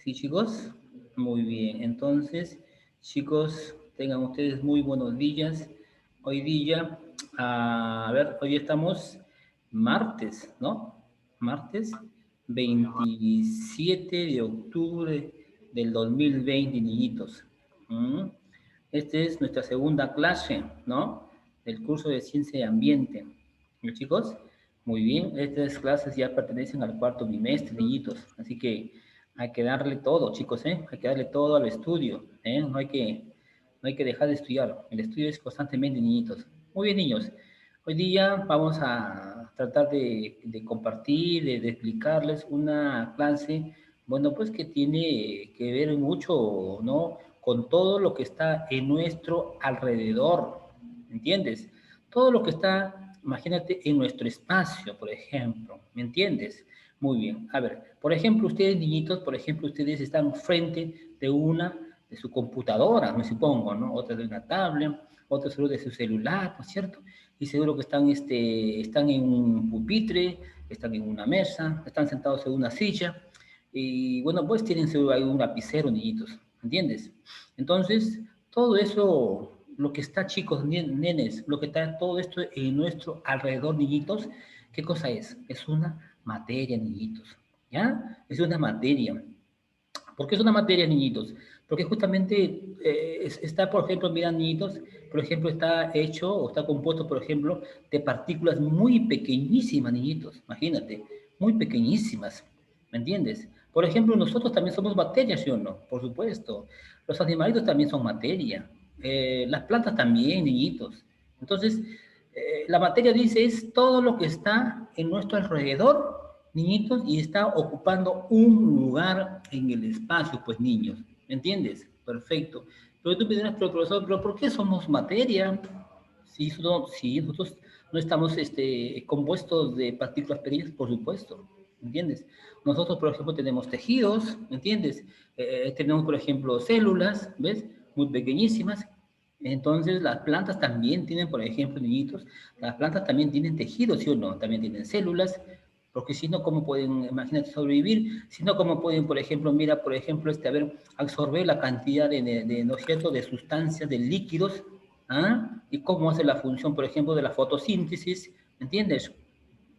Sí, chicos. Muy bien. Entonces, chicos, tengan ustedes muy buenos días. Hoy día, a ver, hoy estamos martes, ¿no? Martes 27 de octubre del 2020, niñitos. ¿Mm? Esta es nuestra segunda clase, ¿no? Del curso de Ciencia y Ambiente. ¿No, chicos? Muy bien, estas clases ya pertenecen al cuarto bimestre, niñitos. Así que hay que darle todo, chicos, ¿eh? Hay que darle todo al estudio, ¿eh? No hay que dejar de estudiar. El estudio es constantemente, niñitos. Muy bien, niños. Hoy día vamos a tratar de compartir, de explicarles una clase, bueno, pues que tiene que ver mucho, ¿no? Con todo lo que está en nuestro alrededor, ¿entiendes? Todo lo que está, imagínate, en nuestro espacio, por ejemplo, ¿me entiendes? Muy bien. A ver, por ejemplo, ustedes, niñitos, por ejemplo, ustedes están frente de su computadora, me supongo, ¿no? Otra de una tablet, otra seguro de su celular, ¿no es cierto? Y seguro que están en un pupitre, están en una mesa, están sentados en una silla, y bueno, pues tienen seguro ahí un lapicero, niñitos, ¿entiendes? Entonces, todo eso, lo que está, chicos, nenes, lo que está todo esto en nuestro alrededor, niñitos, ¿qué cosa es? Es una materia, niñitos, ¿ya? Es una materia. ¿Por qué es una materia, niñitos? Porque justamente está, por ejemplo, mira, niñitos, por ejemplo, está hecho o está compuesto, por ejemplo, de partículas muy pequeñísimas, niñitos, imagínate, muy pequeñísimas, ¿me entiendes? Por ejemplo, nosotros también somos materia, ¿sí o no? Por supuesto. Los animalitos también son materia. Las plantas también, niñitos. Entonces, la materia dice es todo lo que está en nuestro alrededor, niñitos, y está ocupando un lugar en el espacio, pues niños, ¿me entiendes? Perfecto. Pero tú me dirás, pero profesor, ¿pero por qué somos materia? Si nosotros no estamos compuestos de partículas pequeñas, por supuesto, ¿me entiendes? Nosotros, por ejemplo, tenemos tejidos, ¿me entiendes? Tenemos, por ejemplo, células, ¿ves? Muy pequeñísimas. Entonces, las plantas también tienen, por ejemplo, niñitos, las plantas también tienen tejidos, ¿sí o no? También tienen células, porque si no, ¿cómo pueden, imagínate, sobrevivir? Si no, ¿cómo pueden, por ejemplo, mira, por ejemplo, absorber la cantidad ¿no es cierto?, de sustancias, de líquidos, ¿ah? Y cómo hace la función, por ejemplo, de la fotosíntesis, ¿entiendes?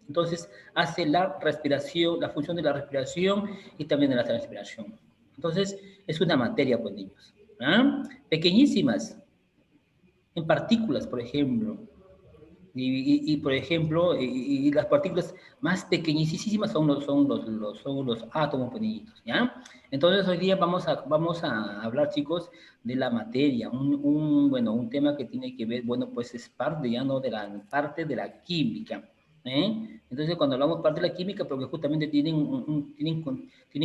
Entonces, hace la respiración, la función de la respiración y también de la transpiración. Entonces, es una materia, pues, niños, ¿ah? Pequeñísimas, en partículas, por ejemplo, por ejemplo, y las partículas más pequeñísimas son los átomos pequeñitos, ¿ya? Entonces, hoy día vamos a hablar, chicos, de la materia, bueno, un tema que tiene que ver, bueno, pues es parte, ya no de la parte de la química, ¿eh? Entonces, cuando hablamos parte de la química, porque justamente tienen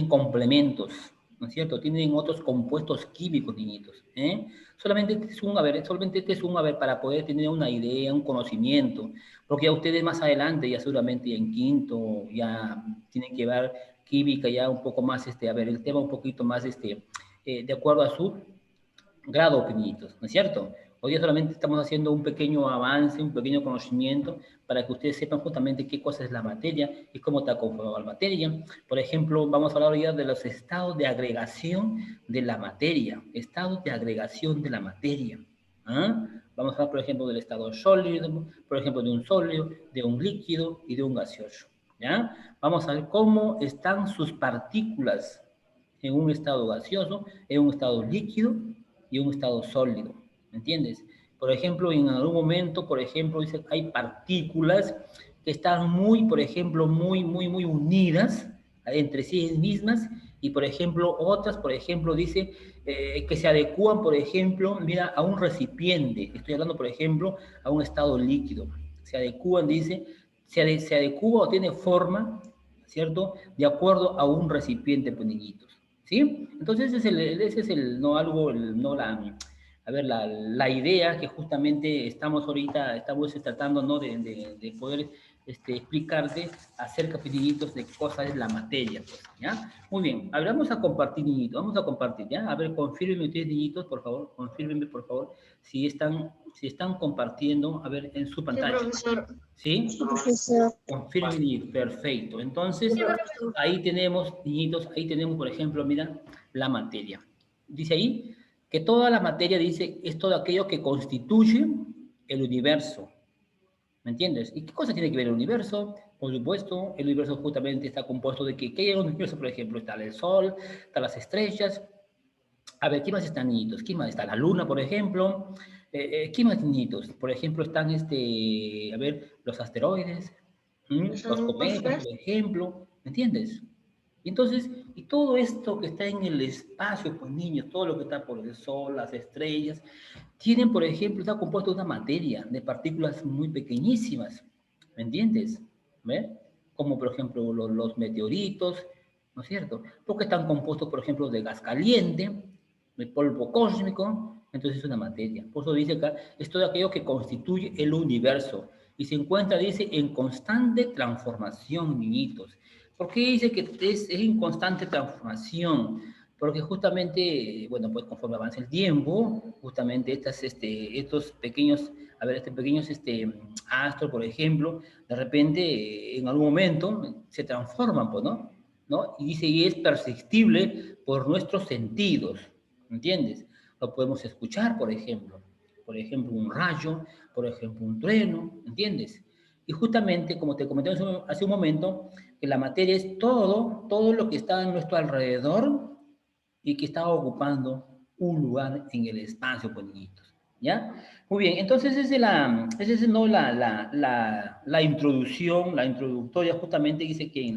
complementos, ¿no es cierto? Tienen otros compuestos químicos, niñitos, ¿eh? Solamente este es para poder tener una idea, un conocimiento, porque ya ustedes más adelante, ya seguramente en quinto, ya tienen que ver química ya un poco más, el tema un poquito más, de acuerdo a su grado, pequeñitos, ¿no es cierto? Hoy día solamente estamos haciendo un pequeño avance, un pequeño conocimiento para que ustedes sepan justamente qué cosa es la materia y cómo está conformada la materia. Por ejemplo, vamos a hablar hoy día de los estados de agregación de la materia, estados de agregación de la materia. ¿Ah? Vamos a hablar, por ejemplo, del estado sólido, por ejemplo, de un sólido, de un líquido y de un gaseoso. ¿Ya? Vamos a ver cómo están sus partículas en un estado gaseoso, en un estado líquido y un estado sólido, ¿me entiendes? Por ejemplo, en algún momento, por ejemplo, dice, hay partículas que están muy, por ejemplo, muy unidas entre sí mismas y, por ejemplo, otras, por ejemplo, dice que se adecúan, por ejemplo, mira, a un recipiente. Estoy hablando, por ejemplo, a un estado líquido. Se adecúan, dice, se adecúa o tiene forma, ¿cierto? De acuerdo a un recipiente, pues, niñitos. ¿Sí? Entonces ese es el no algo, no la, a ver, la idea que justamente estamos ahorita, estamos tratando, ¿no? De poder explicarte acerca, pues, niñitos, de cosas de la materia, pues, ¿ya? Muy bien, a ver, vamos a compartir, niñitos, vamos a compartir, ¿ya? A ver, confírmenme ustedes, niñitos, por favor, confírmenme, por favor, si están compartiendo, a ver, en su Sí, pantalla. profesor. ¿Sí? Sí, profesor. Confirmen, niñitos, perfecto. Entonces, Sí, profesor. ahí tenemos, niñitos, ahí tenemos, por ejemplo, mira, la materia. Dice ahí que toda la materia, dice, es todo aquello que constituye el universo. ¿Me entiendes? ¿Y qué cosa tiene que ver el universo? Por supuesto, el universo justamente está compuesto de que, ¿qué hay en el universo? Por ejemplo, está el Sol, están las estrellas. A ver, ¿qué más están, niñitos? ¿Qué más está? La Luna, por ejemplo. ¿Qué más, niñitos? Por ejemplo, están, a ver, los asteroides, los Son cometas, profesor. por ejemplo. ¿Me entiendes? Y entonces, y todo esto que está en el espacio, pues, niños, todo lo que está por el Sol, las estrellas, tienen, por ejemplo, está compuesto de una materia, de partículas muy pequeñísimas, ¿me entiendes? ¿Ve? Como, por ejemplo, los meteoritos, ¿no es cierto? Porque están compuestos, por ejemplo, de gas caliente, de polvo cósmico, entonces es una materia. Por eso dice acá, es todo aquello que constituye el universo y se encuentra, dice, en constante transformación, niñitos. ¿Por qué dice que es en constante transformación? Porque justamente, bueno, pues conforme avanza el tiempo, justamente estos pequeños, a ver, pequeños astros, por ejemplo, de repente, en algún momento, se transforman, pues, ¿no? ¿No? Y dice, y es perceptible por nuestros sentidos, ¿entiendes? Lo podemos escuchar, por ejemplo, un rayo, por ejemplo, un trueno, ¿entiendes? Y justamente, como te comenté hace un momento, que la materia es todo lo que está a nuestro alrededor y que está ocupando un lugar en el espacio, pues, niñitos. ¿Ya? Muy bien, entonces esa es, ¿no? la introducción, la introductoria justamente dice que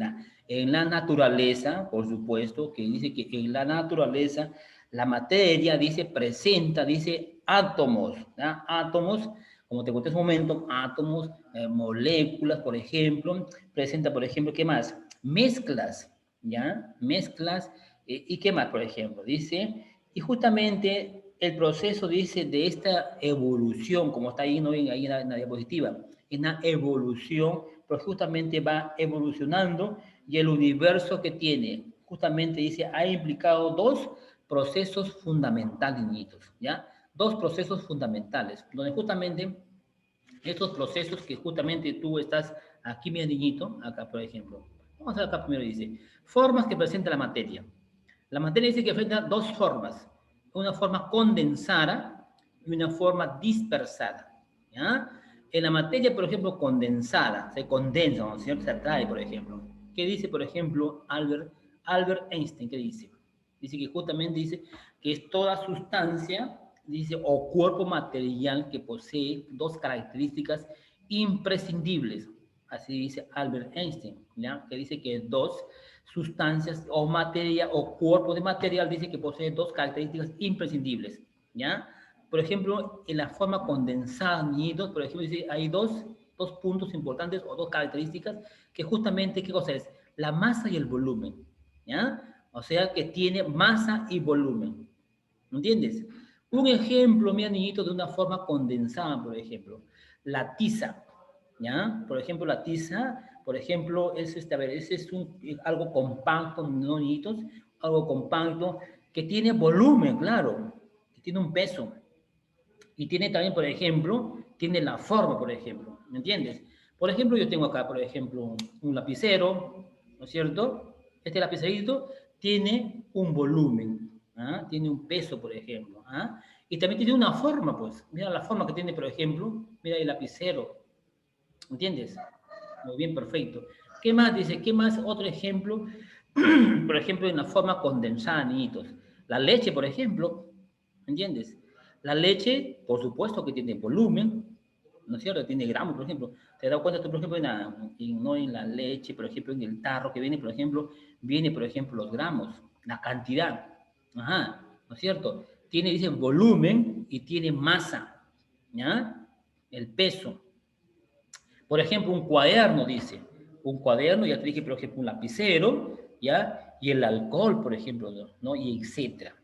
en la naturaleza, por supuesto, que dice que en la naturaleza la materia, dice, presenta, dice, átomos, ¿ya? Átomos, como te conté hace un momento, átomos, moléculas, por ejemplo, presenta, por ejemplo, ¿qué más? Mezclas, ¿ya? Mezclas, ¿y qué más, por ejemplo? Dice, y justamente el proceso, dice, de esta evolución, como está ahí, ¿no? Ahí en la diapositiva, en la evolución, pues justamente va evolucionando y el universo que tiene, justamente dice, ha implicado dos procesos fundamentales, niñitos, ¿ya? Dos procesos fundamentales, donde justamente estos procesos que justamente tú estás aquí, mi niñito, acá, por ejemplo. Vamos a ver acá primero, dice, formas que presenta la materia. La materia dice que presenta dos formas, una forma condensada y una forma dispersada, ¿ya? En la materia, por ejemplo, condensada, se condensa, ¿no es cierto? Se atrae, por ejemplo. ¿Qué dice, por ejemplo, Albert Einstein? ¿Qué dice? Dice que justamente dice que es toda sustancia, dice, o cuerpo material que posee dos características imprescindibles. Así dice Albert Einstein, ¿ya? Que dice que dos sustancias o materia o cuerpo de material, dice que posee dos características imprescindibles, ¿ya? Por ejemplo, en la forma condensada, niñitos, por ejemplo, dice, hay dos puntos importantes o dos características que justamente, ¿qué cosa es? La masa y el volumen, ¿ya? O sea, que tiene masa y volumen, ¿entiendes? Un ejemplo, mi niñito, de una forma condensada, por ejemplo, la tiza, ¿ya? Por ejemplo, la tiza, por ejemplo, a ver, ese es algo compacto, ¿no, niñitos? Algo compacto que tiene volumen, claro, que tiene un peso. Y tiene también, por ejemplo, tiene la forma, por ejemplo, ¿me entiendes? Por ejemplo, yo tengo acá, por ejemplo, un lapicero, ¿no es cierto? Este lapicerito tiene un volumen, ¿ah? Tiene un peso, por ejemplo, ¿ah? Y también tiene una forma, pues. Mira la forma que tiene, por ejemplo, mira el lapicero, ¿entiendes? Muy bien, perfecto. ¿Qué más dice? ¿Qué más? Otro ejemplo, por ejemplo, en la forma condensada, niñitos. La leche, por ejemplo, ¿entiendes? La leche, por supuesto que tiene volumen, ¿no es cierto? Tiene gramos, por ejemplo. ¿Te has dado cuenta tú, por ejemplo, no en la leche, por ejemplo, en el tarro que viene, por ejemplo, los gramos, la cantidad, ajá, ¿no es cierto? Tiene, dice, volumen y tiene masa, ¿ya? El peso. Por ejemplo, un cuaderno, dice. Un cuaderno, ya te dije, por ejemplo, un lapicero, ¿ya? Y el alcohol, por ejemplo, ¿no? Y etcétera.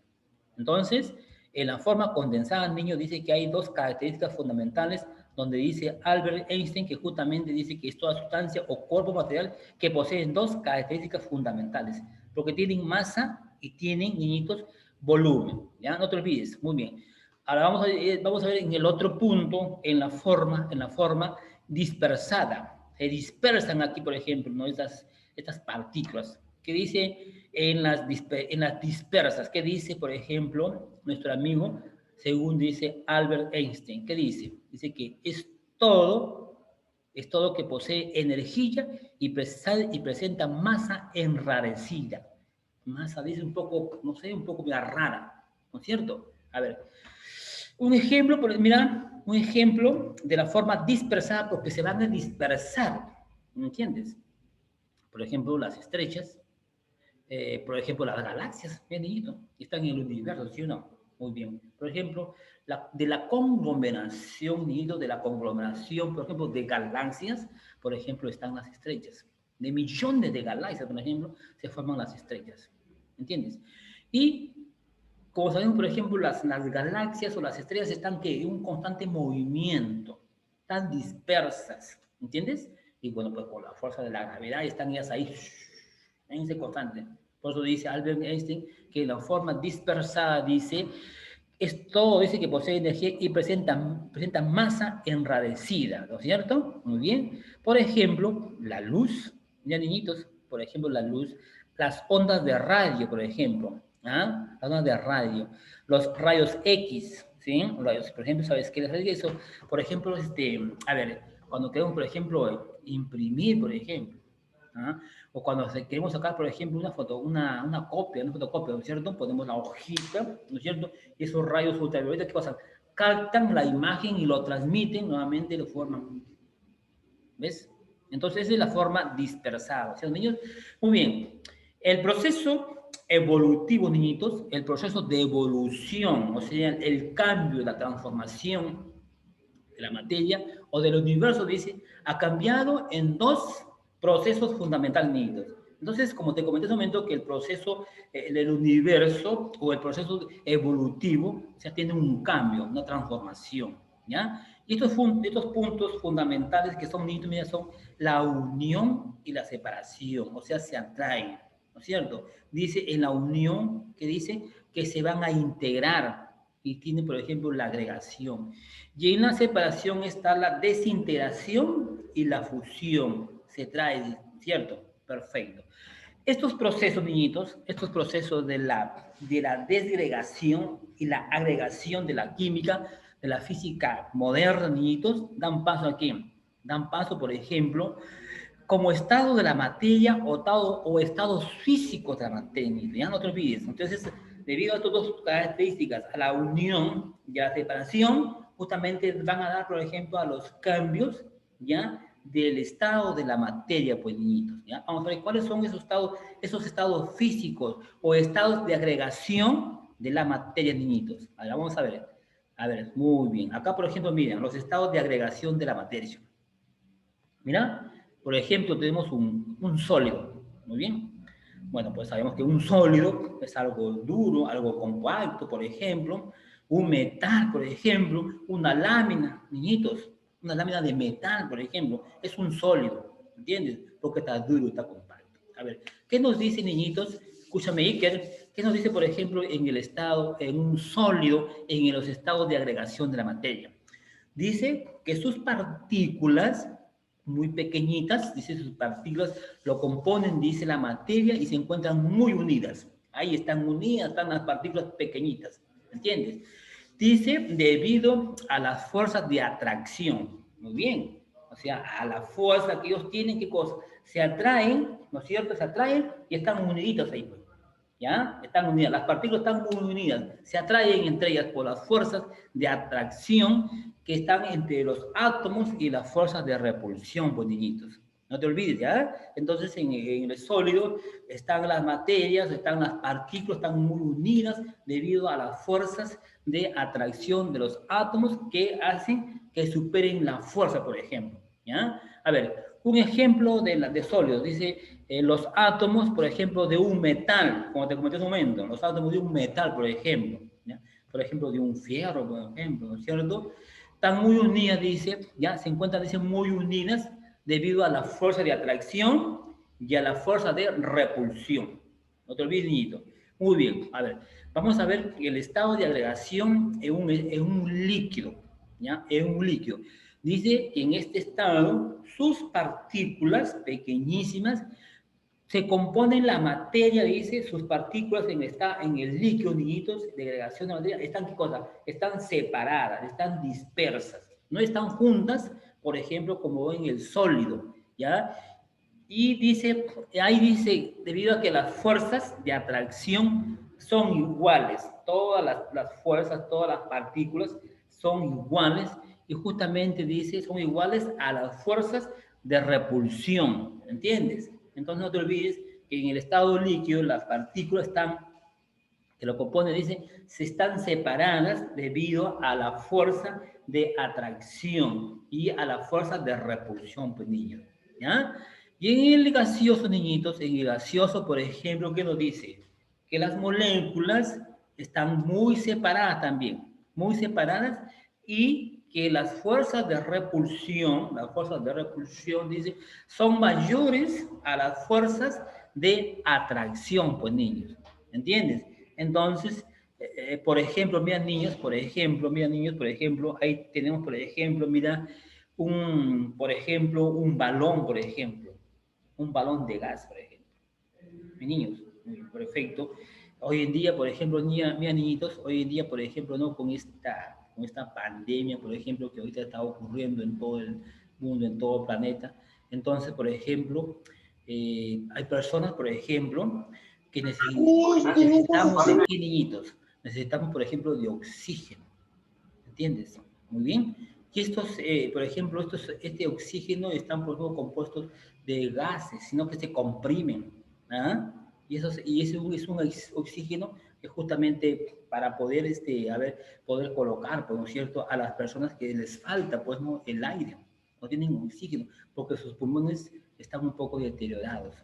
Entonces, en la forma condensada, niño, dice que hay dos características fundamentales donde dice Albert Einstein que justamente dice que es toda sustancia o cuerpo material que poseen dos características fundamentales, porque tienen masa y tienen, niñitos, volumen, ¿ya? No te olvides, muy bien. Ahora vamos a ver en el otro punto, en la forma dispersada. Se dispersan aquí, por ejemplo, ¿no? Estas partículas. ¿Qué dice en las dispersas? ¿Qué dice, por ejemplo, nuestro amigo, según dice Albert Einstein? ¿Qué dice? Dice que es todo que posee energía y presenta masa enrarecida. Masa, dice un poco, no sé, un poco rara, ¿no es cierto? A ver, un ejemplo, mira, un ejemplo de la forma dispersada, porque se van a dispersar, ¿me entiendes? Por ejemplo, las estrellas, por ejemplo, las galaxias, bien niñito, están en el universo, ¿sí o no? Muy bien. Por ejemplo, de la conglomeración, niñito, de la conglomeración, por ejemplo, de galaxias, por ejemplo, están las estrellas. De millones de galaxias, por ejemplo, se forman las estrellas. ¿Entiendes? Y como sabemos, por ejemplo, las galaxias o las estrellas están en un constante movimiento, están dispersas, ¿entiendes? Y bueno, pues por la fuerza de la gravedad están ellas ahí en ese constante. Por eso dice Albert Einstein que la forma dispersada, dice, es todo, dice que posee energía y presenta masa enrarecida, ¿no es cierto? Muy bien. Por ejemplo, la luz, ya niñitos, por ejemplo, la luz, las ondas de radio, por ejemplo, ¿ah? Las ondas de radio, los rayos X, ¿sí? Rayos, por ejemplo, ¿sabes qué les digo eso? Por ejemplo, a ver, cuando queremos, por ejemplo, imprimir, por ejemplo, ¿ah? O cuando queremos sacar, por ejemplo, una foto, una copia, una fotocopia, ¿no es cierto? Ponemos la hojita, ¿no es cierto? Y esos rayos ultravioletas, ¿qué pasa? Captan la imagen y lo transmiten nuevamente de forma, ¿ves? Entonces, esa es la forma dispersada, ¿sí, niños? Muy bien. El proceso evolutivo, niñitos, el proceso de evolución, o sea, el cambio, la transformación de la materia o del universo, dice, ha cambiado en dos procesos fundamentales, niños. Entonces, como te comenté hace un momento, que el proceso del universo o el proceso evolutivo, o sea, tiene un cambio, una transformación, ¿ya? Y estos puntos fundamentales que son, niños, mira, son la unión y la separación, o sea, se atraen, ¿no es cierto? Dice en la unión, que dice que se van a integrar y tiene, por ejemplo, la agregación. Y en la separación está la desintegración y la fusión. Se trae, ¿cierto? Perfecto. Estos procesos, niñitos, estos procesos de la desgregación y la agregación de la química, de la física moderna, niñitos, dan paso a ¿qué? Dan paso, por ejemplo, como estado de la materia o estados físicos de la materia, ya no te olvides. Entonces, debido a estas dos características, a la unión y a la separación, justamente van a dar, por ejemplo, a los cambios, ¿ya? Del estado de la materia, pues, niñitos, ¿ya? Vamos a ver cuáles son esos estados físicos o estados de agregación de la materia, niñitos. Ahora vamos a ver. A ver, muy bien. Acá, por ejemplo, miren, los estados de agregación de la materia. Mira, por ejemplo, tenemos un sólido, muy bien. Bueno, pues sabemos que un sólido es algo duro, algo compacto, por ejemplo. Un metal, por ejemplo. Una lámina, niñitos. Una lámina de metal, por ejemplo. Es un sólido, ¿entiendes? Porque está duro, está compacto. A ver, ¿qué nos dice, niñitos? Escúchame, Iker. ¿Qué nos dice, por ejemplo, en un sólido, en los estados de agregación de la materia? Dice que sus partículas muy pequeñitas, dice sus partículas lo componen, dice la materia, y se encuentran muy unidas. Ahí están unidas, están las partículas pequeñitas, ¿entiendes? Dice, debido a las fuerzas de atracción. Muy bien. O sea, a la fuerza que ellos tienen, ¿qué cosa? Se atraen, ¿no es cierto? Se atraen y están uniditos ahí, pues. ¿Ya? Están unidas, las partículas están muy unidas, se atraen entre ellas por las fuerzas de atracción que están entre los átomos y las fuerzas de repulsión, pues, niñitos. No te olvides, ¿ya? Entonces, en el sólido están las materias, están las partículas, están muy unidas debido a las fuerzas de atracción de los átomos que hacen que superen la fuerza, por ejemplo, ¿ya? A ver, un ejemplo de sólidos, dice los átomos, por ejemplo, de un metal, como te comenté hace un momento, los átomos de un metal, por ejemplo, ¿ya? Por ejemplo, de un fierro, por ejemplo, ¿no es cierto? están muy unidas, dice, ya se encuentran, dice, muy unidas debido a la fuerza de atracción y a la fuerza de repulsión. No te olvides, niñito. Muy bien, a ver, vamos a ver el estado de agregación en un líquido, ¿ya? En un líquido. Dice que en este estado sus partículas pequeñísimas se componen la materia, dice, sus partículas en el líquido, niñitos, de agregación de materia, están, ¿qué cosa? Están separadas, están dispersas, no están juntas, por ejemplo, como en el sólido, ¿ya? Y dice, ahí dice, debido a que las fuerzas de atracción son iguales, todas las fuerzas, todas las partículas son iguales, y justamente dice, son iguales a las fuerzas de repulsión, ¿entiendes? Entonces no te olvides que en el estado líquido las partículas están, que lo compone, dice, se están separadas debido a la fuerza de atracción y a la fuerza de repulsión, pues niños, ¿ya? Y en el gaseoso, niñitos, en el gaseoso, por ejemplo, ¿qué nos dice? Que las moléculas están muy separadas también, muy separadas, y que las fuerzas de repulsión, dice, son mayores a las fuerzas de atracción, pues niños, ¿entiendes? Entonces, por ejemplo, mira niños, por ejemplo, ahí tenemos, por ejemplo, mira, por ejemplo, un balón, por ejemplo, un balón de gas, por ejemplo. Mis niños, perfecto. Hoy en día, por ejemplo, mira niñitos, hoy en día, por ejemplo, ¿no? Con esta pandemia, por ejemplo, que ahorita está ocurriendo en todo el mundo, en todo el planeta. Entonces, por ejemplo, hay personas, por ejemplo, que necesitamos de qué, niñitos, necesitamos, por ejemplo, de oxígeno, ¿entiendes? Muy bien. Y estos, por ejemplo, este oxígeno están por ejemplo, compuestos de gases, sino que se comprimen. ¿Ah? Y eso es un oxígeno que justamente para poder, poder colocar, pues, ¿no es cierto?, a las personas que les falta, pues, ¿no?, el aire, no tienen oxígeno, porque sus pulmones están un poco deteriorados.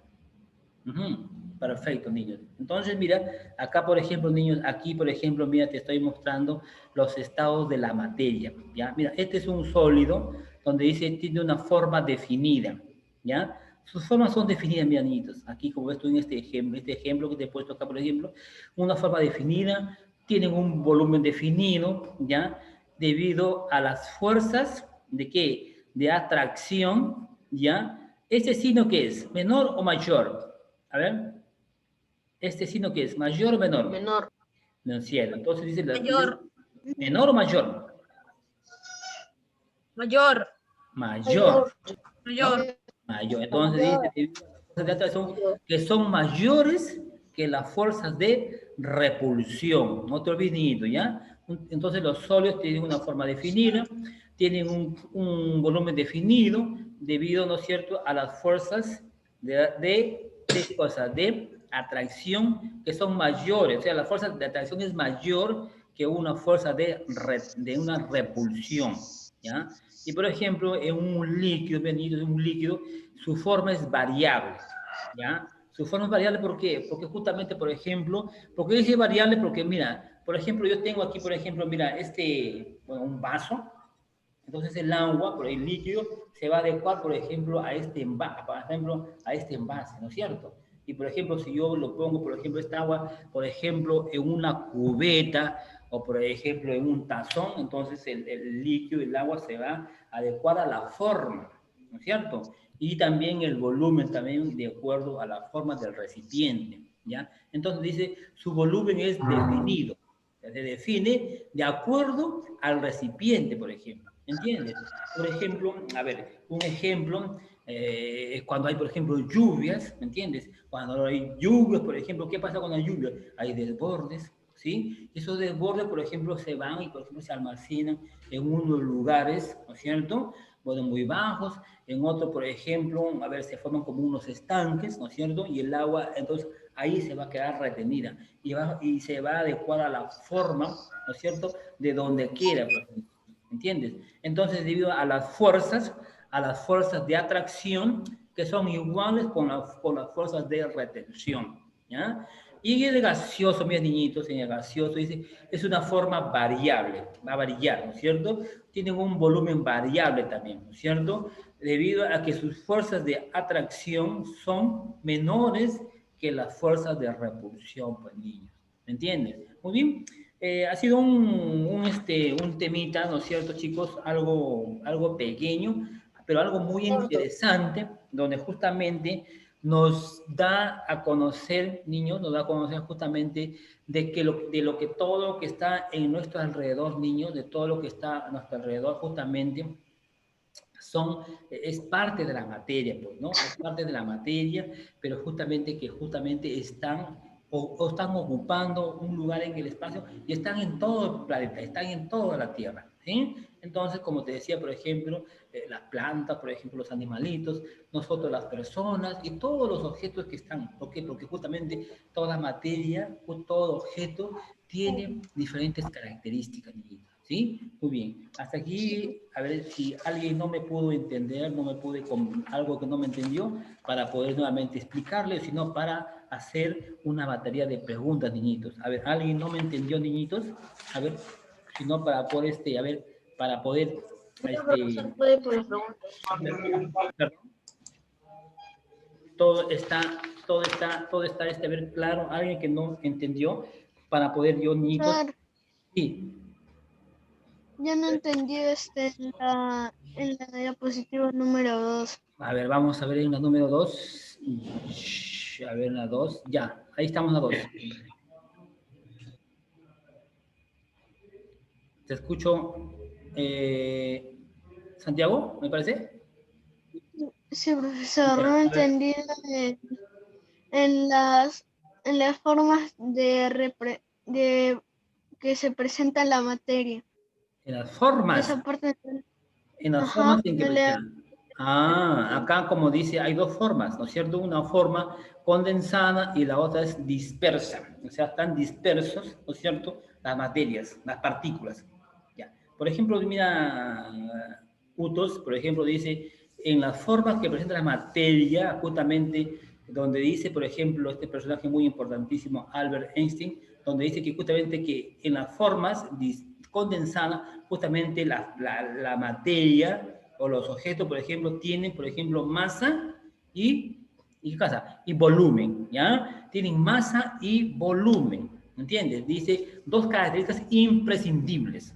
Ujú. Perfecto, niños. Entonces, mira, acá, por ejemplo, niños, aquí, por ejemplo, mira, te estoy mostrando los estados de la materia, ¿ya? Mira, este es un sólido donde dice, tiene una forma definida, ¿ya? Sus formas son definidas, mira, niñitos. Aquí, como ves tú en este ejemplo que te he puesto acá, por ejemplo, una forma definida, tienen un volumen definido, ¿ya? Debido a las fuerzas, ¿de qué? De atracción, ¿ya? ¿Este signo qué es? ¿Menor o mayor? A ver, ¿este signo qué es? ¿Mayor o menor? Menor. No, cielo. Entonces dice, Mayor. ¿menor o mayor? Mayor. Mayor, ¿no? Mayor. Mayor. Entonces dice, debido a las fuerzas de atracción que son mayores que las fuerzas de repulsión. No te olvides, niñito, ¿ya? Entonces los sólidos tienen una forma definida, tienen un volumen definido debido, ¿no es cierto?, a las fuerzas de atracción que son mayores. O sea, la fuerza de atracción es mayor que una fuerza de una repulsión, ¿ya? Y por ejemplo, en un líquido, venido de un líquido, su forma es variable, ¿ya? Su forma es variable, ¿por qué? Porque justamente, por ejemplo, porque dice variable porque, mira, por ejemplo, yo tengo aquí, por ejemplo, mira, bueno, un vaso, entonces el agua, por el líquido, se va a adecuar, por ejemplo, a este envase, ¿no es cierto? Y por ejemplo, si yo lo pongo, por ejemplo, esta agua, por ejemplo, en una cubeta o por ejemplo en un tazón, entonces el líquido, el agua se va a adecuar a la forma, ¿no es cierto? Y también el volumen, también de acuerdo a la forma del recipiente, ¿ya? Entonces dice, su volumen es definido, se define de acuerdo al recipiente, por ejemplo. ¿Entiendes? Por ejemplo, a ver, un ejemplo es cuando hay, por ejemplo, lluvias, ¿me entiendes? Cuando hay lluvias, por ejemplo, ¿qué pasa con las lluvias? Hay desbordes, ¿sí? Esos desbordes, por ejemplo, se van y, por ejemplo, se almacenan en unos lugares, ¿no es cierto? Bueno, muy bajos, en otro, por ejemplo, a ver, se forman como unos estanques, ¿no es cierto? Y el agua, entonces, ahí se va a quedar retenida y se va a adecuar a la forma, ¿no es cierto?, de donde quiera, por ejemplo. ¿Entiendes? Entonces, debido a las fuerzas de atracción que son iguales con las fuerzas de retención, ¿ya? Y en el gaseoso, mis niñitos, en el gaseoso dice, es una forma variable, va a variar, ¿no es cierto? Tienen un volumen variable también, ¿no es cierto? Debido a que sus fuerzas de atracción son menores que las fuerzas de repulsión, pues niños. ¿Me entienden? Muy bien. Ha sido un temita, ¿no es cierto, chicos? Algo pequeño, pero algo muy Corto. interesante, donde justamente nos da a conocer, niños, nos da a conocer justamente de lo que todo lo que está en nuestro alrededor, niños, de todo lo que está a nuestro alrededor, justamente es parte de la materia, pues, ¿no? Es parte de la materia, pero justamente están o están ocupando un lugar en el espacio y están en todo el planeta, están en toda la Tierra, ¿sí? Entonces, como te decía, por ejemplo, las plantas, por ejemplo, los animalitos, nosotros las personas y todos los objetos que están, ¿por qué? Porque justamente toda materia, todo objeto tiene diferentes características, niñitos. ¿Sí? Muy bien. Hasta aquí, a ver si alguien no me pudo entender, no me pude con algo que no me entendió, para poder nuevamente explicarle, sino para hacer una batería de preguntas, niñitos. A ver, ¿alguien no me entendió, niñitos? A ver, si no, para poder, a ver, para poder, Señor este, profesor, puede por las preguntas. perdón, todo está, a ver, claro, alguien que no entendió, para poder yo, niñitos, Profesor, sí. yo no entendí en la diapositiva número 2. A ver, vamos a ver en la número 2. A ver, la 2. Ya, ahí estamos la 2. Te escucho, Santiago, me parece. Sí, profesor, Ya, no a ver, entendí en en las formas de que se presenta la materia. en las formas, Esa parte, en las formas ajá, en no que... le... Ya. Ah, acá como dice, hay dos formas, ¿no es cierto? Una forma condensada y la otra es dispersa. O sea, están dispersos, ¿no es cierto? Las materias, las partículas. Ya. Por ejemplo, mira, Utos, por ejemplo, dice, en las formas que presenta la materia, justamente donde dice, por ejemplo, este personaje muy importantísimo, Albert Einstein, donde dice que justamente que en las formas condensadas, justamente la materia o los objetos, por ejemplo, tienen, por ejemplo, masa ¿y qué cosa? Y volumen, ¿ya? Tienen masa y volumen, ¿entiendes? Dice dos características imprescindibles.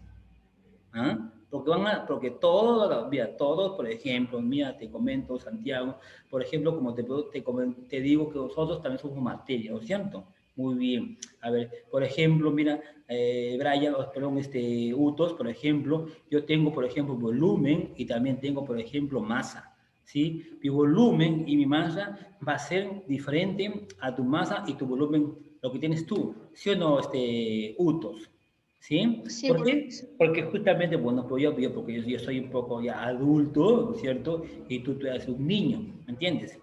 ¿Ah? Porque todos, mira, todos, por ejemplo, mira, te comento, Santiago, por ejemplo, como te digo que nosotros también somos materia, ¿no es cierto? Muy bien. A ver, por ejemplo, mira, Brian, perdón, Utos, por ejemplo, yo tengo, por ejemplo, volumen y también tengo, por ejemplo, masa, ¿sí? Mi volumen y mi masa va a ser diferente a tu masa y tu volumen, lo que tienes tú, ¿sí o no, Utos? ¿Sí? Sí, ¿Por qué? profesor. Porque justamente, bueno, pues porque yo soy un poco ya adulto, ¿no es cierto? Y tú eres un niño, ¿me entiendes?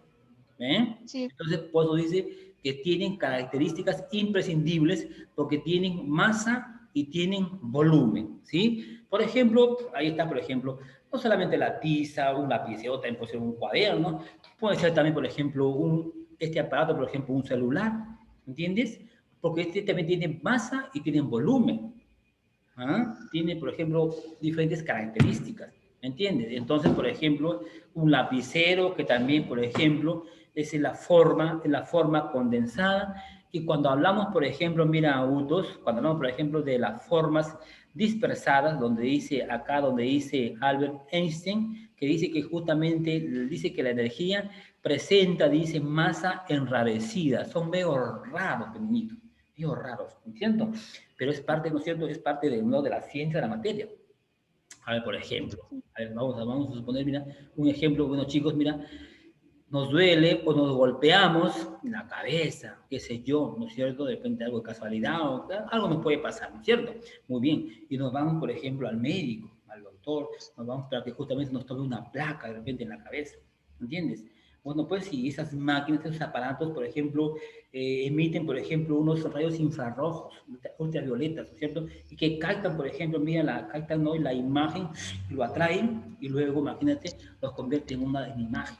¿Eh? Sí, Entonces, por eso dice que tienen características imprescindibles porque tienen masa y tienen volumen, ¿sí? Por ejemplo, ahí está, por ejemplo, no solamente la tiza, un lapicero, también puede ser un cuaderno, puede ser también, por ejemplo, este aparato, por ejemplo, un celular, ¿entiendes? Porque este también tiene masa y tiene volumen. ¿Ah? Tiene, por ejemplo, diferentes características, ¿entiendes? Entonces, por ejemplo, un lapicero que también, por ejemplo, es en la forma condensada. Y cuando hablamos, por ejemplo, mira, Utos, cuando hablamos, por ejemplo, de las formas dispersadas, donde dice Albert Einstein, que dice que justamente, dice que la energía presenta, dice, masa enrarecida. Son medio raros, pequeñitos, medio raros, ¿entiendes? Pero es parte, ¿no es cierto? Es parte de, ¿no? de la ciencia de la materia. A ver, por ejemplo, a ver, vamos a suponer, mira, un ejemplo, bueno, chicos, mira, nos duele o nos golpeamos en la cabeza, qué sé yo, ¿no es cierto? De repente algo de casualidad o algo nos puede pasar, ¿no es cierto? Muy bien, y nos vamos, por ejemplo, al médico, al doctor, nos vamos para que justamente nos tome una placa de repente en la cabeza, ¿entiendes? Bueno, pues si esas máquinas, esos aparatos, por ejemplo, emiten, por ejemplo, unos rayos infrarrojos, ultravioletas, ¿no es cierto? Y que captan, por ejemplo, mira, captan ¿no? la imagen, lo atraen y luego, imagínate, los convierten en una imagen.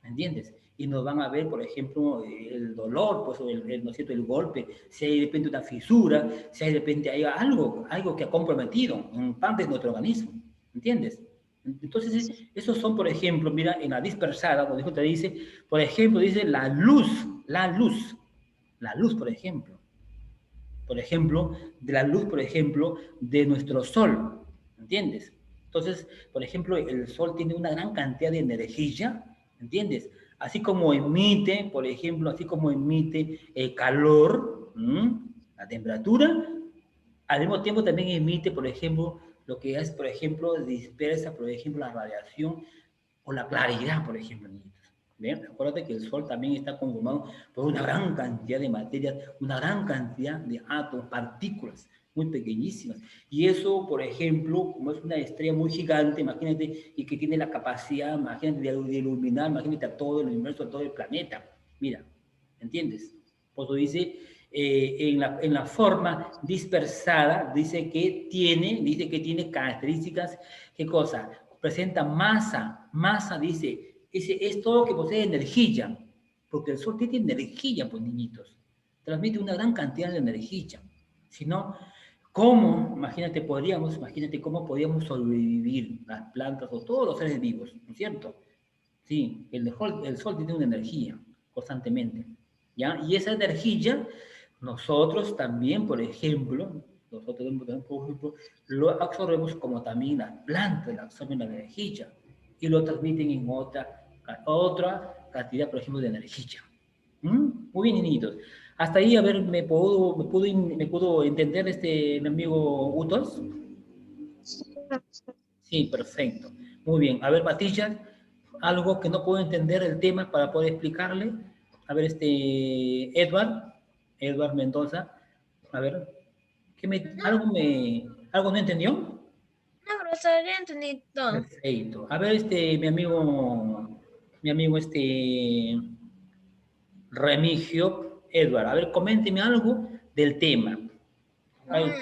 ¿Me entiendes? y nos van a ver, por ejemplo, el dolor, pues, o ¿no es cierto?, el golpe, si hay de repente una fisura, si hay de repente hay algo que ha comprometido en parte de nuestro organismo, ¿entiendes? Entonces, esos son, por ejemplo, mira, en la dispersada, donde te dice, por ejemplo, dice la luz, por ejemplo, de la luz, por ejemplo, de nuestro sol, ¿entiendes? Entonces, por ejemplo, el sol tiene una gran cantidad de energía, ¿entiendes? Así como emite, por ejemplo, así como emite el calor, la temperatura, al mismo tiempo también emite, por ejemplo, lo que es, por ejemplo, dispersa, por ejemplo, la radiación o la claridad, por ejemplo, niños. ¿Bien? Acuérdate que el Sol también está conformado por una gran cantidad de materia, una gran cantidad de átomos, partículas muy pequeñísimas. Y eso, por ejemplo, como es una estrella muy gigante, imagínate, y que tiene la capacidad, imagínate, de iluminar, imagínate a todo el universo, a todo el planeta. Mira, ¿entiendes? Por eso dice, en la forma dispersada, dice que tiene características, ¿qué cosa? Presenta masa, dice, es todo que posee energía, porque el Sol tiene energía, pues niñitos, transmite una gran cantidad de energía. Si no, imagínate cómo podríamos sobrevivir las plantas o todos los seres vivos, ¿no es cierto? Sí, el Sol tiene una energía constantemente, ¿ya? Y esa energía, nosotros también, por ejemplo, lo absorbemos como también las plantas absorben la energía y lo transmiten en otra cantidad, por ejemplo, de energía. Muy bien, niñitos. Hasta ahí, a ver, ¿me pudo entender mi amigo Utos? Sí, perfecto. Muy bien. A ver, Patricia, algo que no puedo entender el tema para poder explicarle. A ver, Edward Mendoza. A ver, ¿algo no entendió? No, profesor, ya entendí todo. Perfecto. A ver, mi amigo, Remigio, Edward. A ver, coménteme algo del tema. Ay,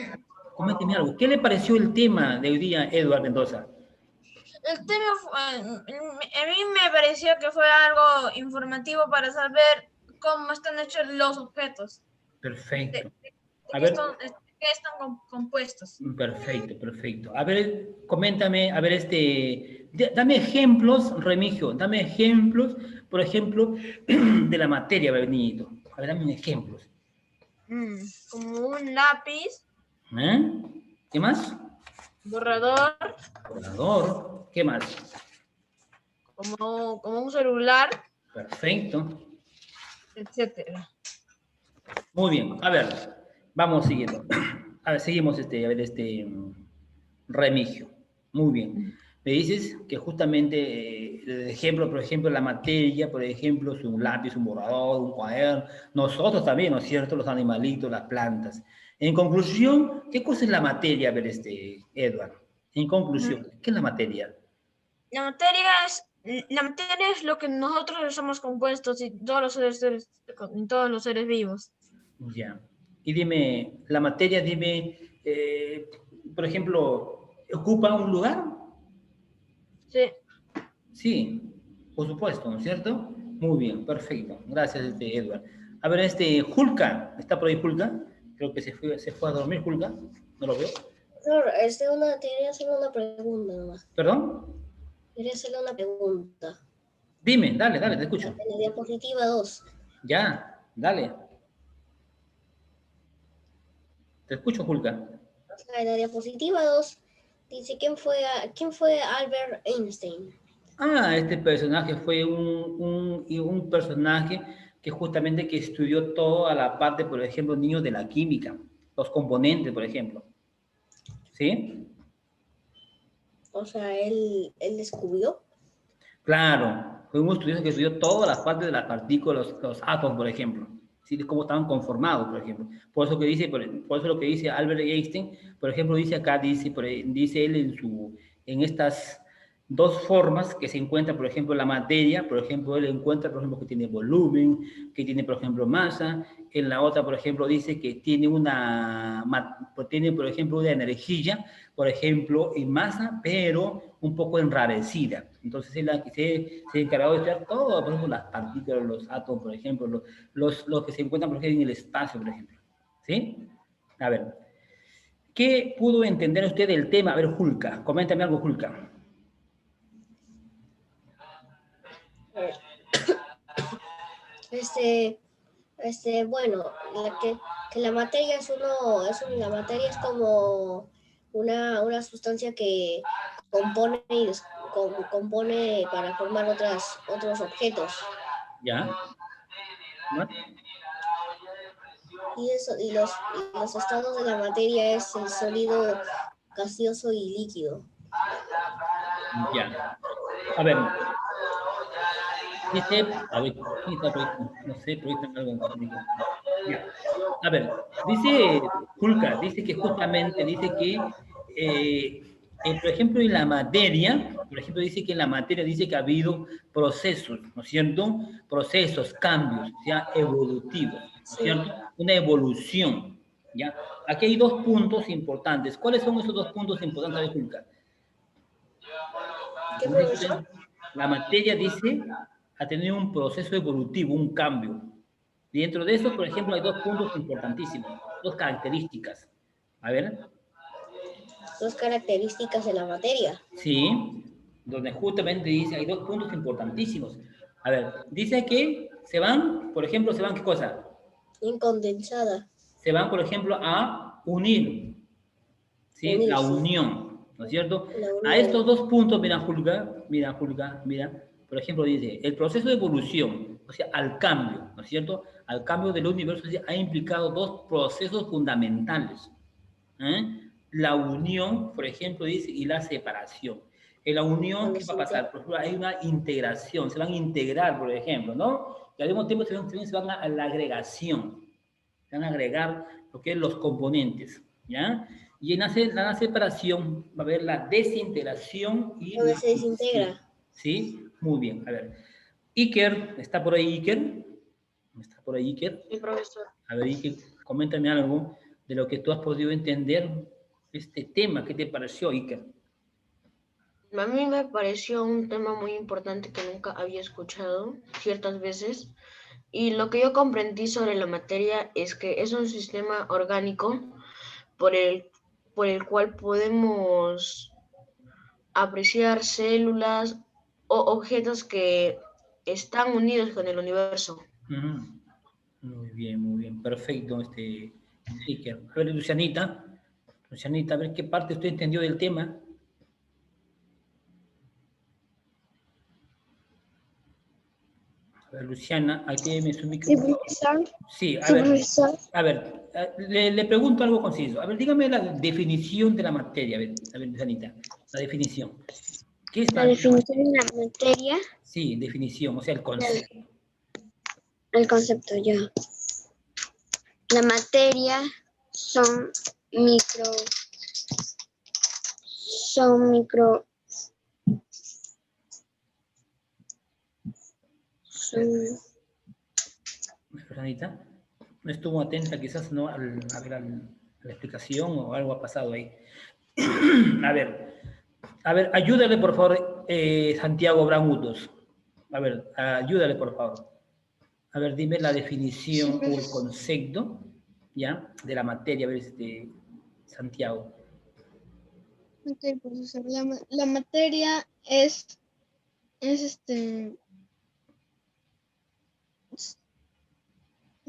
coménteme algo. ¿Qué le pareció el tema de hoy día, Edward Mendoza? El tema a mí me pareció que fue algo informativo para saber cómo están hechos los objetos, Perfecto. de A qué ver, están compuestos. perfecto. A ver, coméntame, a ver, dame ejemplos, Remigio, dame ejemplos, por ejemplo, de la materia, niñito. A ver, dame ejemplos. Como un lápiz, ¿Eh? ¿Qué más? borrador, Borrador. ¿Qué más? como un celular, Perfecto. etcétera. Muy bien. A ver, vamos siguiendo. A ver, seguimos Remigio. Muy bien. Me dices que justamente el ejemplo, por ejemplo, la materia, por ejemplo, es un lápiz, un borrador, un cuaderno. Nosotros también, ¿no es cierto? Los animalitos, las plantas. En conclusión, ¿qué cosa es la materia? A ver, Edward. En conclusión, ¿qué es la materia? La materia es lo que nosotros somos compuestos y todos los seres vivos. Ya. Y dime, la materia, por ejemplo, ¿ocupa un lugar? Sí. Sí, por supuesto, ¿no es cierto? Muy bien, perfecto. Gracias, Edward. A ver, Julka, ¿está por ahí Julka? Creo que se fue a dormir Julka, no lo veo. Quería hacerle una pregunta nomás. ¿Perdón? Quería hacerle una pregunta. Dime, dale, te escucho. En la diapositiva 2. Ya, dale. Te escucho, Julka. En la diapositiva 2 dice quién fue Albert Einstein. Este personaje fue un personaje que justamente que estudió toda la parte, por ejemplo, niños de la química, los componentes, por ejemplo. ¿Sí? O sea, él descubrió. Claro, fue un estudioso que estudió todas las partes de las partículas, los átomos, por ejemplo. ¿Sí? De cómo estaban conformados, por ejemplo. Por eso lo que dice Albert Einstein, por ejemplo, dice él en estas dos formas que se encuentra, por ejemplo, la materia, por ejemplo, él encuentra, por ejemplo, que tiene volumen, que tiene, por ejemplo, masa, en la otra, por ejemplo, dice que tiene tiene, por ejemplo, una energía, por ejemplo, en masa, pero un poco enrarecida. Entonces, es la que se encargó de estudiar todo, por ejemplo, las partículas, los átomos, por ejemplo, los que se encuentran, por ejemplo, en el espacio, por ejemplo. ¿Sí? A ver, ¿qué pudo entender usted del tema? A ver, Julka, coméntame algo, Julka. Bueno, que la materia la materia es como una sustancia que compone compone para formar otros objetos. ¿Ya? ¿No? Y los estados de la materia es el sólido, gaseoso y líquido. Ya. A ver, dice, a ver, ¿quién está proyectando? No sé, proyectan algo. Ya. A ver, dice Julka, dice que justamente, dice que, por ejemplo, en la materia, por ejemplo, dice que en la materia dice que ha habido procesos, ¿no es cierto? Procesos, cambios, o sea, evolutivos, ¿no es Sí. cierto? Una evolución, ¿ya? Aquí hay dos puntos importantes. ¿Cuáles son esos dos puntos importantes de Julka? ¿Qué, profesor? La materia, dice, ha tenido un proceso evolutivo, un cambio. Dentro de eso, por ejemplo, hay dos puntos importantísimos, dos características. A ver, Dos características de la materia. sí, donde justamente dice, hay dos puntos importantísimos. A ver, dice que se van, por ejemplo, se van, ¿qué cosa? Incondensada. Se van, por ejemplo, a unir, ¿sí? La Unirse. unión, ¿no es cierto? La A unión. estos dos puntos, mira, Julga, mira, por ejemplo, dice, el proceso de evolución, o sea, al cambio, ¿no es cierto? Al cambio del universo ha implicado dos procesos fundamentales. ¿Eh? La unión, por ejemplo, dice, y la separación. En la unión, Cuando ¿qué va a pasar? Por ejemplo, hay una integración, se van a integrar, por ejemplo, ¿no? Y al mismo tiempo se van a la agregación, se van a agregar lo que es los componentes, ¿ya? Y en la separación va a haber la desintegración y donde la se fusión, desintegra. ¿sí? Muy bien, a ver. Iker, ¿está por ahí Iker? ¿Está por ahí Iker? Sí, profesor. A ver, Iker, coméntame algo de lo que tú has podido entender este tema. ¿Qué te pareció, Iker? A mí me pareció un tema muy importante que nunca había escuchado ciertas veces, y lo que yo comprendí sobre la materia es que es un sistema orgánico por por el cual podemos apreciar células o objetos que están unidos con el universo. Ujú. Muy bien, perfecto, Iker. A ver, Lucianita, a ver qué parte usted entendió del tema. A ver, Luciana, aquí me subí. Sí, profesor. Sí, a Sí, ver, profesor. le pregunto algo conciso. A ver, dígame la definición de la materia. A ver, Lucianita, la definición. ¿Qué es La la definición de la materia, Sí, definición, o sea, el concepto. el concepto ya. La materia son micro, son micro, son, Lucianita, no estuvo atenta quizás no a ver, a la explicación o algo ha pasado ahí. A ver, ayúdale por favor, Santiago Bramutos. A ver, ayúdale por favor. A ver, dime la sí, definición o el profesor. concepto, ¿ya? De la materia, a ver, Santiago. Ok, profesor. La materia es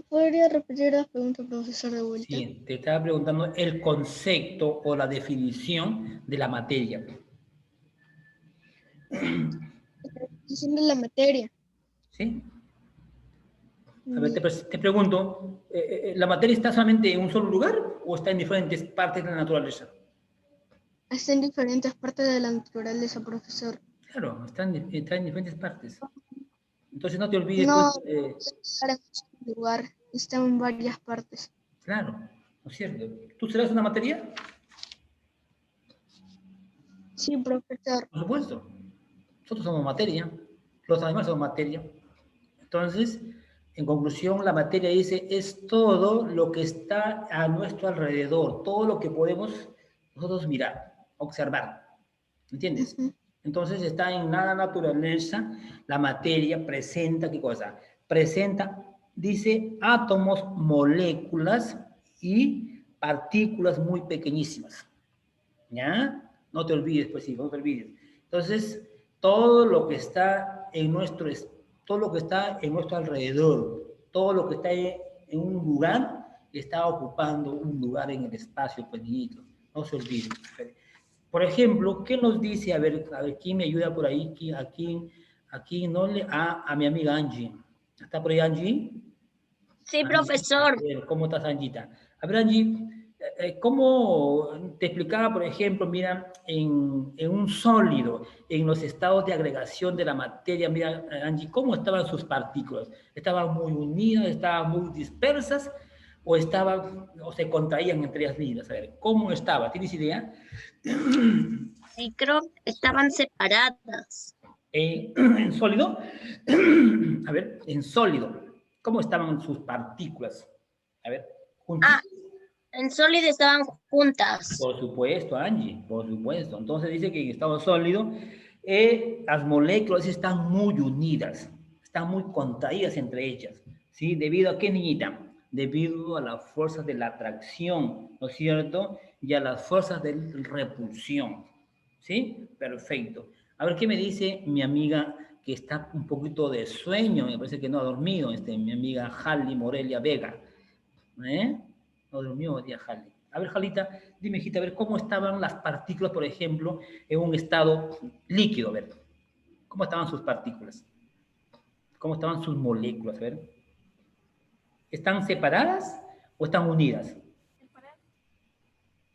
¿podría repetir la pregunta, profesor, de vuelta? Sí, te estaba preguntando el concepto o la definición de la materia. Definición de la materia. ¿Sí? A ver, te pregunto, ¿la materia está solamente en un solo lugar o está en diferentes partes de la naturaleza? Está en diferentes partes de la naturaleza, profesor. Claro, está en diferentes partes. Entonces no te olvides, pues, No está en un solo lugar, está en varias partes. claro, ¿no es cierto? ¿Tú serás una materia? Sí, profesor. Por supuesto. Nosotros somos materia, los animales son materia. Entonces, En conclusión, la materia dice, es todo lo que está a nuestro alrededor, todo lo que podemos nosotros mirar, observar. ¿Entiendes? Ujú. Entonces está en la naturaleza, la materia presenta, ¿qué cosa? Presenta, dice, átomos, moléculas y partículas muy pequeñísimas. ¿Ya? No te olvides, pues sí, no te olvides. Entonces, todo lo que está en todo lo que está en nuestro alrededor, todo lo que está en un lugar, está ocupando un lugar en el espacio pequeñito. No se olviden. Por ejemplo, ¿qué nos dice? A ver, ¿quién me ayuda por ahí? Aquí no le... a mi amiga Angie. ¿Está por ahí Angie? Sí, Angie, profesor. a ver, ¿cómo estás, Angita? A ver, Angie, ¿cómo te explicaba, por ejemplo, mira, en un sólido, en los estados de agregación de la materia, mira, Angie, ¿cómo estaban sus partículas? ¿Estaban muy unidas, estaban muy dispersas o o se contraían entre ellas mismas? A ver, ¿cómo estaba? ¿Tienes idea? Sí, creo que estaban separadas. En sólido, a ver, en sólido, ¿cómo estaban sus partículas? A ver, juntas. Ah, en sólido estaban juntas. Por supuesto, Angie, por supuesto. Entonces dice que en estado sólido las moléculas están muy unidas, están muy contraídas entre ellas. ¿Sí? ¿Debido a qué, niñita? Debido a las fuerzas de la atracción, ¿no es cierto? Y a las fuerzas de repulsión. ¿Sí? Perfecto. A ver, ¿qué me dice mi amiga que está un poquito de sueño? Me parece que no ha dormido, mi amiga Halley Morelia Vega. ¿Eh? No durmió hoy día Jali. A ver, Jalita, dime, hijita, a ver cómo estaban las partículas, por ejemplo, en un estado líquido, a ver. ¿Cómo estaban sus partículas? ¿Cómo estaban sus moléculas? A ver. ¿Están separadas o están unidas?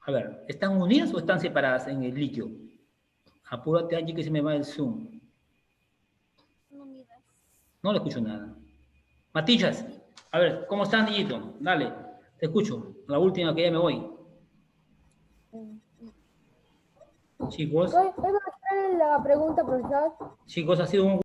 A ver, ¿están unidas o están separadas en el líquido? Apúrate, Angie, que se me va el Zoom. No le escucho nada. Matillas, a ver, ¿cómo están, niñito? Dale, te escucho. La última que ya me voy. Chicos, ¿Puedo hacer la pregunta, profesor? chicos, ha sido un